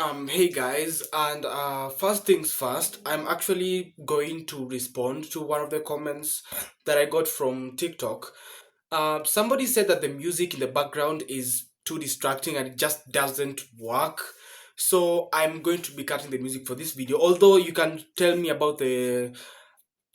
Hey guys, and first things first, I'm actually going to respond to one of the comments that I got from TikTok. Somebody said that the music in the background is too distracting and it just doesn't work. So I'm going to be cutting the music for this video. Although you can tell me about the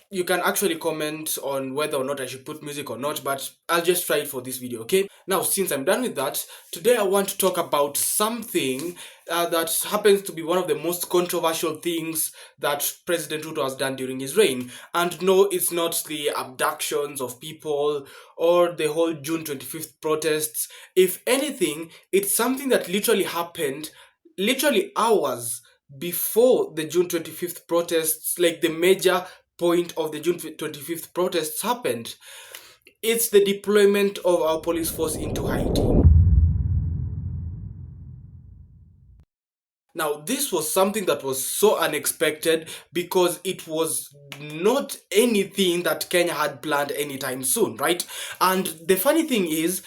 you can actually comment on whether or not I should put music or not, but I'll just try it for this video, okay? Now, since I'm done with that, today I want to talk about something that happens to be one of the most controversial things that President Ruto has done during his reign. And no, it's not the abductions of people or the whole June 25th protests. If anything, it's something that literally happened literally hours before the June 25th protests, like the major point of the June 25th protests happened. It's the deployment of our police force into Haiti. Now, this was something that was so unexpected because it was not anything that Kenya had planned anytime soon, right? And the funny thing is,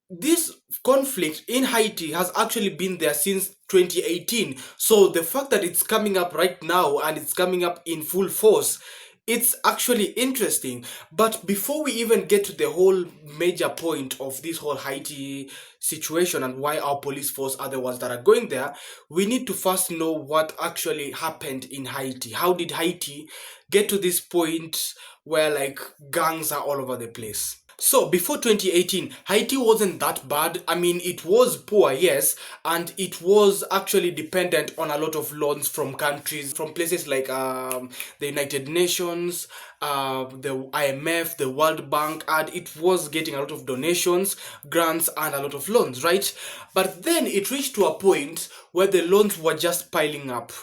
this conflict in Haiti has actually been there since 2018. So the fact that it's coming up right now and it's coming up in full force, it's actually interesting. But before we even get to the whole major point of this whole Haiti situation and why our police force are the ones that are going there, we need to first know what actually happened in Haiti. How did Haiti get to this point where like gangs are all over the place? So before 2018, Haiti wasn't that bad. I mean, it was poor, yes, and it was actually dependent on a lot of loans from countries, from places like the United Nations, the IMF, the World Bank, and it was getting a lot of donations, grants, and a lot of loans, right? But then it reached to a point where the loans were just piling up.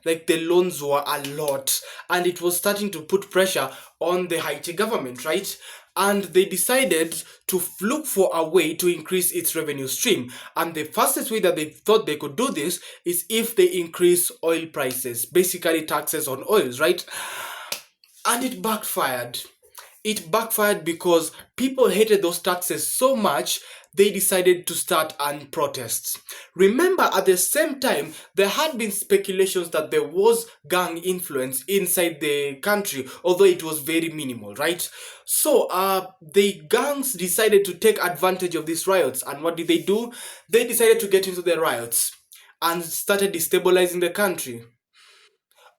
Like the loans were a lot, and it was starting to put pressure on the Haiti government, right? And they decided to look for a way to increase its revenue stream. And the fastest way that they thought they could do this is if they increase oil prices, basically taxes on oils, right? And it backfired. It backfired because people hated those taxes so much they decided to start protests. Remember, at the same time, there had been speculations that there was gang influence inside the country, although it was very minimal, right? So, the gangs decided to take advantage of these riots, and what did they do? They decided to get into the riots and started destabilizing the country.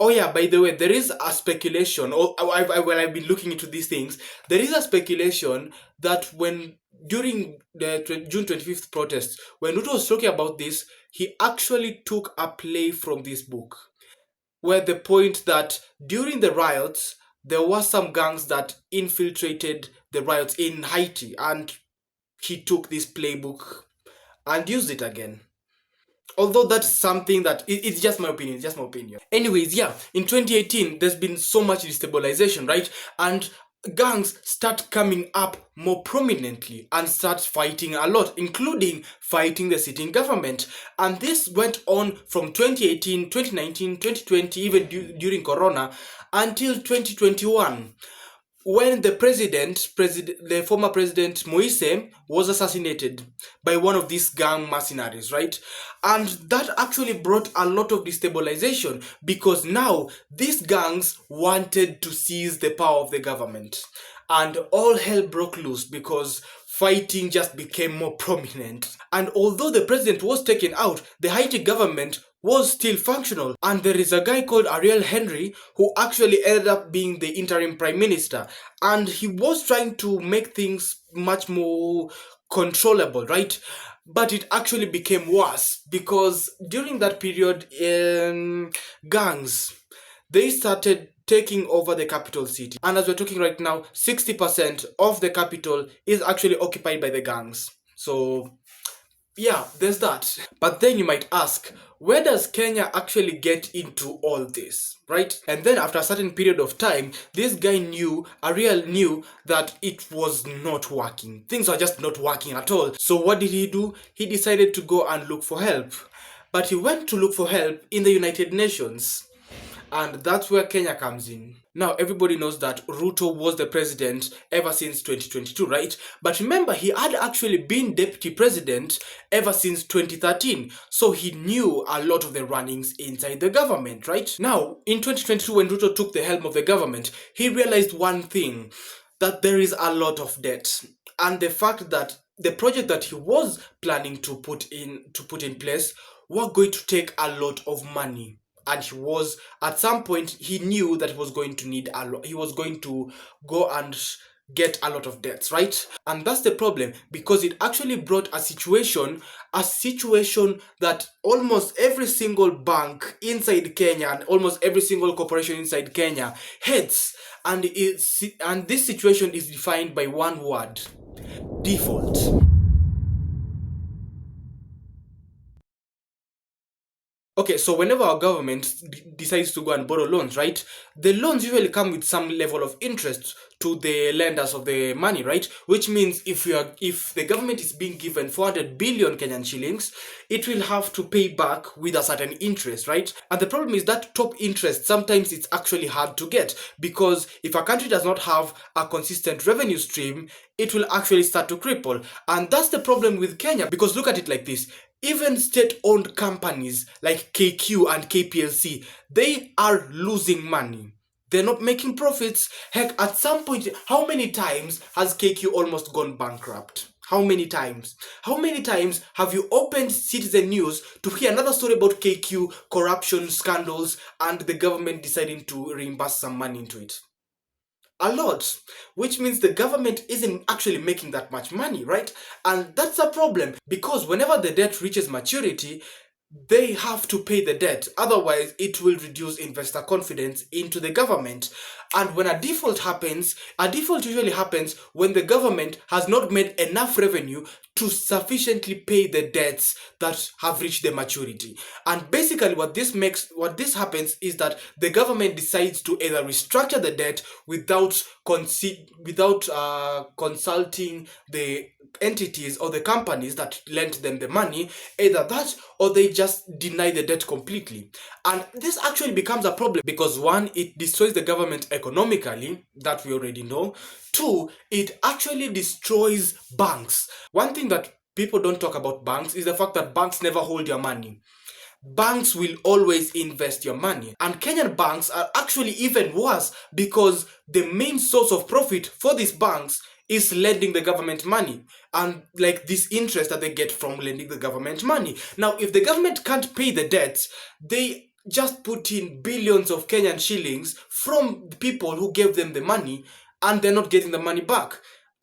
Oh yeah, by the way, there is a speculation, well, I've been looking into these things. There is a speculation that when during the June 25th protests, when Ruto was talking about this, he actually took a play from this book, where the point that during the riots, there were some gangs that infiltrated the riots in Haiti, and he took this playbook and used it again. Although that's something that it's just my opinion, it's just my opinion. Anyways, yeah, in 2018 there's been so much destabilization, right? And gangs start coming up more prominently and start fighting a lot, including fighting the sitting government. And this went on from 2018, 2019, 2020, even during Corona, until 2021, when the former president Moise was assassinated by one of these gang mercenaries, right? And that actually brought a lot of destabilization because now these gangs wanted to seize the power of the government. And all hell broke loose because fighting just became more prominent. And although the president was taken out, the Haiti government was still functional. And there is a guy called Ariel Henry who actually ended up being the interim prime minister. And he was trying to make things much more controllable, right? But it actually became worse because during that period, gangs, they started taking over the capital city. And as we're talking right now, 60% of the capital is actually occupied by the gangs. So yeah, there's that. But then you might ask, where does Kenya actually get into all this, right? And then after a certain period of time, this guy Ariel knew that it was not working. Things are just not working at all. So what did he do? He decided to go and look for help. But he went to look for help in the United Nations. And that's where Kenya comes in. Now, everybody knows that Ruto was the president ever since 2022, right? But remember, he had actually been deputy president ever since 2013. So he knew a lot of the runnings inside the government, right? Now, in 2022, when Ruto took the helm of the government, he realized one thing, that there is a lot of debt. And the fact that the project that he was planning to put in place were going to take a lot of money. And he was, at some point, he knew that he was going to need a lot, he was going to go and get a lot of debts, right? And that's the problem, because it actually brought a situation that almost every single bank inside Kenya and almost every single corporation inside Kenya hates. And this situation is defined by one word: default. Okay, so whenever our government decides to go and borrow loans, right, the loans usually come with some level of interest to the lenders of the money, right? Which means if the government is being given 400 billion Kenyan shillings, it will have to pay back with a certain interest, right? And the problem is that top interest, sometimes it's actually hard to get, because if a country does not have a consistent revenue stream, it will actually start to cripple. And that's the problem with Kenya, because look at it like this: even state-owned companies like KQ and KPLC, they are losing money. They're not making profits. Heck, at some point, how many times has KQ almost gone bankrupt? How many times? How many times have you opened Citizen News to hear another story about KQ, corruption, scandals, and the government deciding to reimburse some money into it? A lot, which means the government isn't actually making that much money, right? And that's a problem, because whenever the debt reaches maturity, they have to pay the debt. Otherwise, it will reduce investor confidence into the government. And when a default happens, a default usually happens when the government has not made enough revenue to sufficiently pay the debts that have reached the maturity. And basically what this happens is that the government decides to either restructure the debt without consulting the entities or the companies that lent them the money. Either that, or they just deny the debt completely. And this actually becomes a problem because, one, it destroys the government economically, that we already know. Two, it actually destroys banks. One thing that people don't talk about banks is the fact that banks never hold your money. Banks will always invest your money. And Kenyan banks are actually even worse, because the main source of profit for these banks is lending the government money, and like this interest that they get from lending the government money. Now, if the government can't pay the debts, they just put in billions of Kenyan shillings from the people who gave them the money, and they're not getting the money back.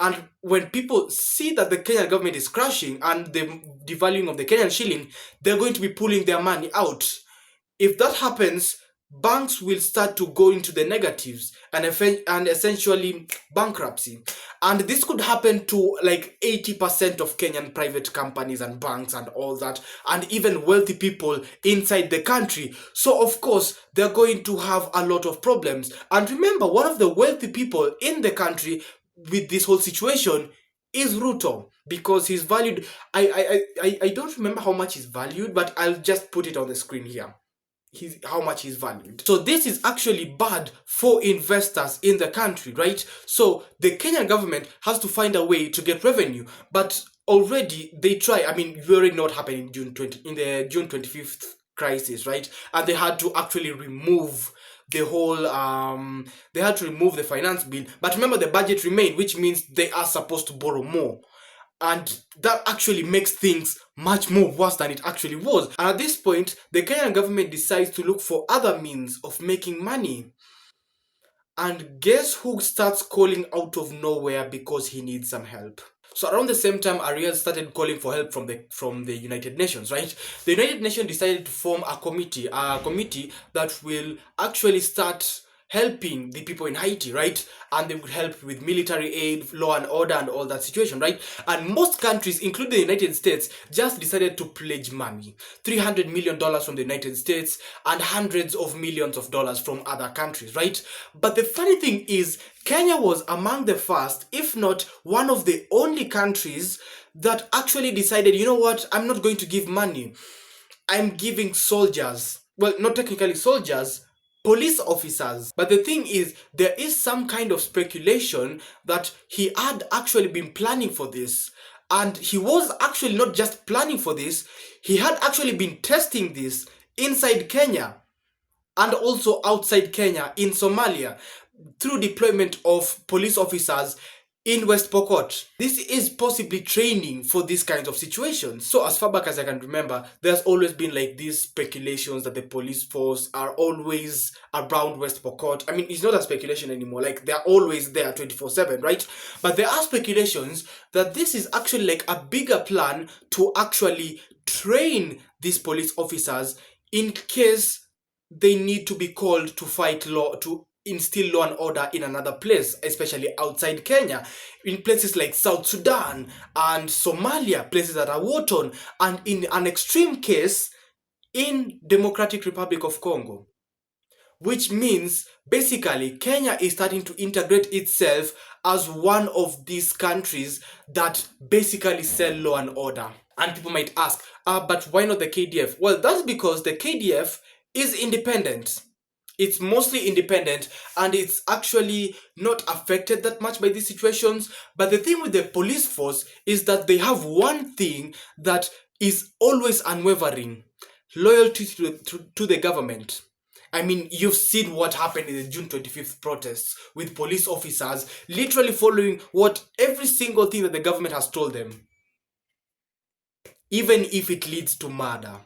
And when people see that the Kenyan government is crashing and the devaluing of the Kenyan shilling, they're going to be pulling their money out. If that happens, banks will start to go into the negatives and essentially bankruptcy. And this could happen to like 80% of Kenyan private companies and banks and all that, and even wealthy people inside the country. So of course, they're going to have a lot of problems. And remember, one of the wealthy people in the country with this whole situation is Ruto, because he's valued. I don't remember how much he's valued, but I'll just put it on the screen here. How much he's valued. So this is actually bad for investors in the country, right? So the Kenyan government has to find a way to get revenue, but already they try. I mean, we already know what happened in the June 25th crisis, right? And they had to actually remove the whole they had to remove the finance bill, but remember, the budget remained, which means they are supposed to borrow more. And that actually makes things much more worse than it actually was. And at this point, the Kenyan government decides to look for other means of making money. And guess who starts calling out of nowhere because he needs some help? So around the same time, Ariel started calling for help from the United Nations, right? The United Nations decided to form a committee that will actually start helping the people in Haiti, right? And they would help with military aid, law and order, and all that situation, right? And most countries, including the United States, just decided to pledge money. $300 million from the United States and hundreds of millions of dollars from other countries, right? But the funny thing is, Kenya was among the first, if not one of the only countries that actually decided, you know what, I'm not going to give money. I'm giving soldiers. Well, not technically soldiers, police officers. But the thing is, there is some kind of speculation that he had actually been planning for this. And he was actually not just planning for this, he had actually been testing this inside Kenya and also outside Kenya in Somalia through deployment of police officers in West Pokot. This is possibly training for these kinds of situations. So as far back as I can remember, there's always been like these speculations that the police force are always around West Pokot. I mean, it's not a speculation anymore. Like, they're always there 24/7, right? But there are speculations that this is actually like a bigger plan to actually train these police officers in case they need to be called to fight law, to instill law and order in another place, especially outside Kenya, in places like South Sudan and Somalia, places that are war-torn, and in an extreme case, in Democratic Republic of Congo. Which means basically Kenya is starting to integrate itself as one of these countries that basically sell law and order. And people might ask, but why not the KDF? Well, that's because the KDF is independent. It's mostly independent and it's actually not affected that much by these situations. But the thing with the police force is that they have one thing that is always unwavering: loyalty to the government. I mean, you've seen what happened in the June 25th protests with police officers literally following what every single thing that the government has told them, even if it leads to murder.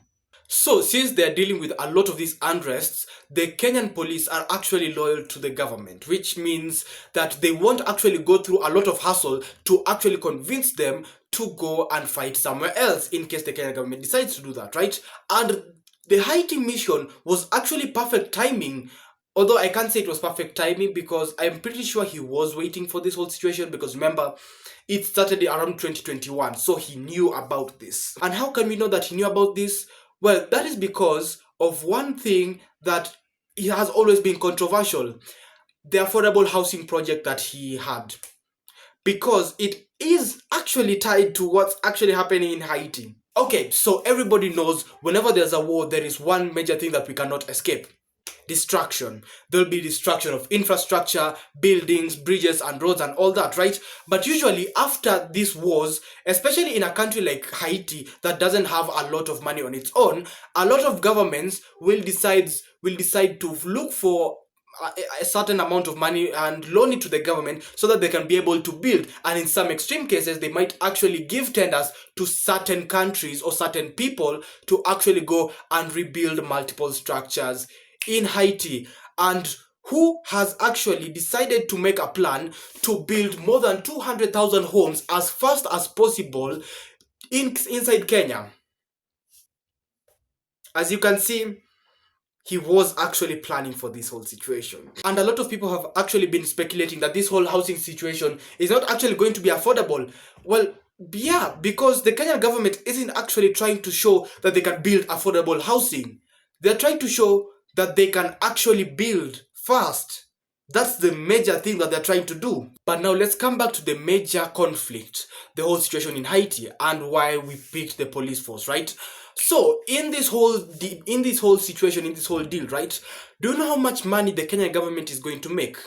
So, since they're dealing with a lot of these unrests, the Kenyan police are actually loyal to the government, which means that they won't actually go through a lot of hassle to actually convince them to go and fight somewhere else in case the Kenyan government decides to do that, right? And the Haiti mission was actually perfect timing. Although I can't say it was perfect timing because I'm pretty sure he was waiting for this whole situation, because remember, it started around 2021, so he knew about this. And how can we know that he knew about this? Well, that is because of one thing that has always been controversial: the affordable housing project that he had. Because it is actually tied to what's actually happening in Haiti. Okay, so everybody knows whenever there's a war, there is one major thing that we cannot escape: destruction. There'll be destruction of infrastructure, buildings, bridges, and roads, and all that, right? But usually after these wars, especially in a country like Haiti that doesn't have a lot of money on its own, a lot of governments will decide to look for a certain amount of money and loan it to the government so that they can be able to build. And in some extreme cases, they might actually give tenders to certain countries or certain people to actually go and rebuild multiple structures in Haiti. And who has actually decided to make a plan to build more than 200,000 homes as fast as possible inside Kenya? As you can see, he was actually planning for this whole situation. And a lot of people have actually been speculating that this whole housing situation is not actually going to be affordable. Well, yeah, because the Kenyan government isn't actually trying to show that they can build affordable housing. They're trying to show that they can actually build fast. That's the major thing that they're trying to do. But now let's come back to the major conflict, the whole situation in Haiti, and why we picked the police force, right? So in this whole situation, in this whole deal, right? Do you know how much money the Kenyan government is going to make?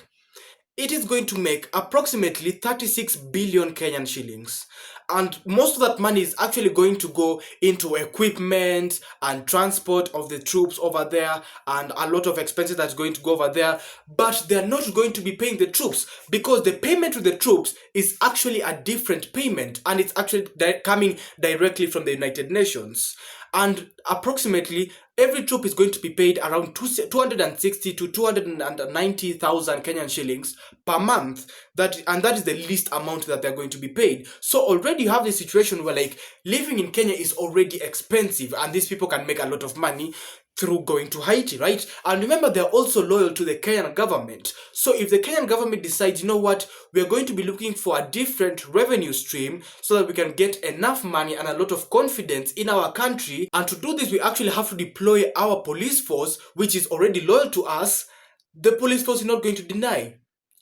It is going to make approximately 36 billion Kenyan shillings. And most of that money is actually going to go into equipment and transport of the troops over there, and a lot of expenses that's going to go over there. But they're not going to be paying the troops, because the payment to the troops is actually a different payment, and it's actually coming directly from the United Nations. And approximately every troop is going to be paid around 260 to 290,000 Kenyan shillings per month. That is the least amount that they're going to be paid. So already you have the situation where, like, living in Kenya is already expensive, and these people can make a lot of money through going to Haiti, right? And remember, they're also loyal to the Kenyan government. So if the Kenyan government decides, you know what, we're going to be looking for a different revenue stream so that we can get enough money and a lot of confidence in our country, and to do this, we actually have to deploy our police force, which is already loyal to us, the police force is not going to deny.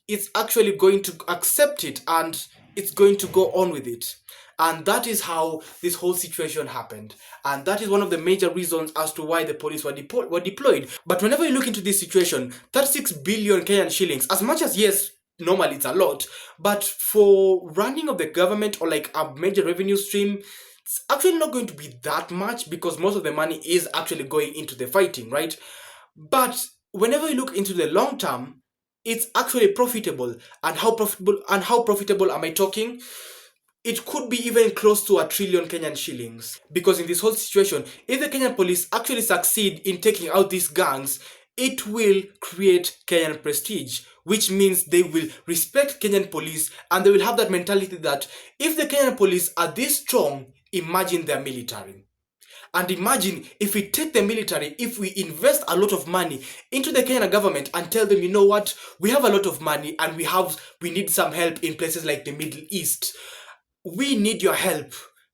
It's actually going to accept it, and it's going to go on with it. And that is how this whole situation happened. And that is one of the major reasons as to why the police were deployed. But whenever you look into this situation, 36 billion Kenyan shillings, as much as yes, normally it's a lot, but for running of the government or like a major revenue stream, it's actually not going to be that much because most of the money is actually going into the fighting, right? But whenever you look into the long term, it's actually profitable. And how profitable am I talking? It could be even close to a trillion Kenyan shillings. Because in this whole situation, if the Kenyan police actually succeed in taking out these gangs, it will create Kenyan prestige, which means they will respect Kenyan police and they will have that mentality that if the Kenyan police are this strong, imagine their military. And imagine if we take the military, if we invest a lot of money into the Kenyan government and tell them, you know what, we have a lot of money and we need some help in places like the Middle East. We need your help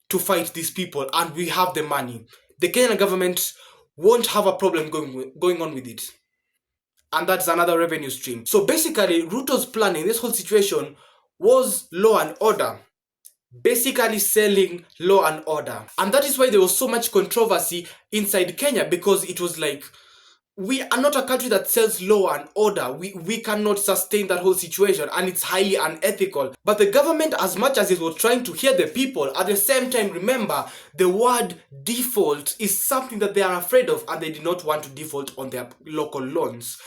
to fight these people and we have the money. The Kenyan government won't have a problem going on with it. And that's another revenue stream. So basically, Ruto's plan in this whole situation was law and order. Basically selling law and order. And that is why there was so much controversy inside Kenya, because it was like, we are not a country that sells law and order. We cannot sustain that whole situation and it's highly unethical. But the government, as much as it was trying to hear the people, at the same time, remember, the word default is something that they are afraid of and they did not want to default on their local loans.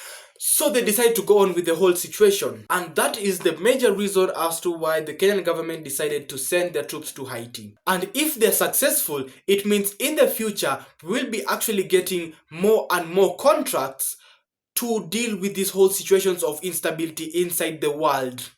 So they decided to go on with the whole situation. And that is the major reason as to why the Kenyan government decided to send their troops to Haiti. And if they're successful, it means in the future, we'll be actually getting more and more contracts to deal with these whole situations of instability inside the world.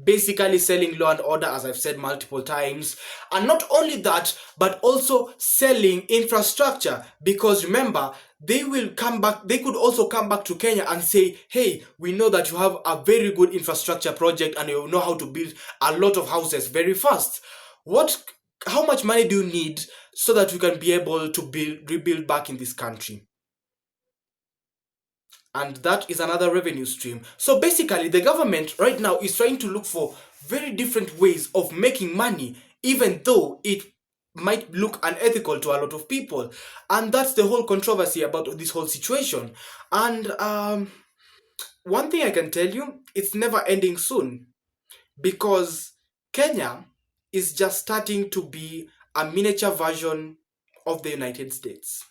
Basically selling law and order, as I've said multiple times. And not only that, but also selling infrastructure. Because remember, they could also come back to Kenya and say, hey, we know that you have a very good infrastructure project and you know how to build a lot of houses very fast. How much money do you need so that we can be able to rebuild back in this country? And that is another revenue stream. So basically, the government right now is trying to look for very different ways of making money, even though it might look unethical to a lot of people. And that's the whole controversy about this whole situation. And one thing I can tell you, it's never ending soon, because Kenya is just starting to be a miniature version of the United States.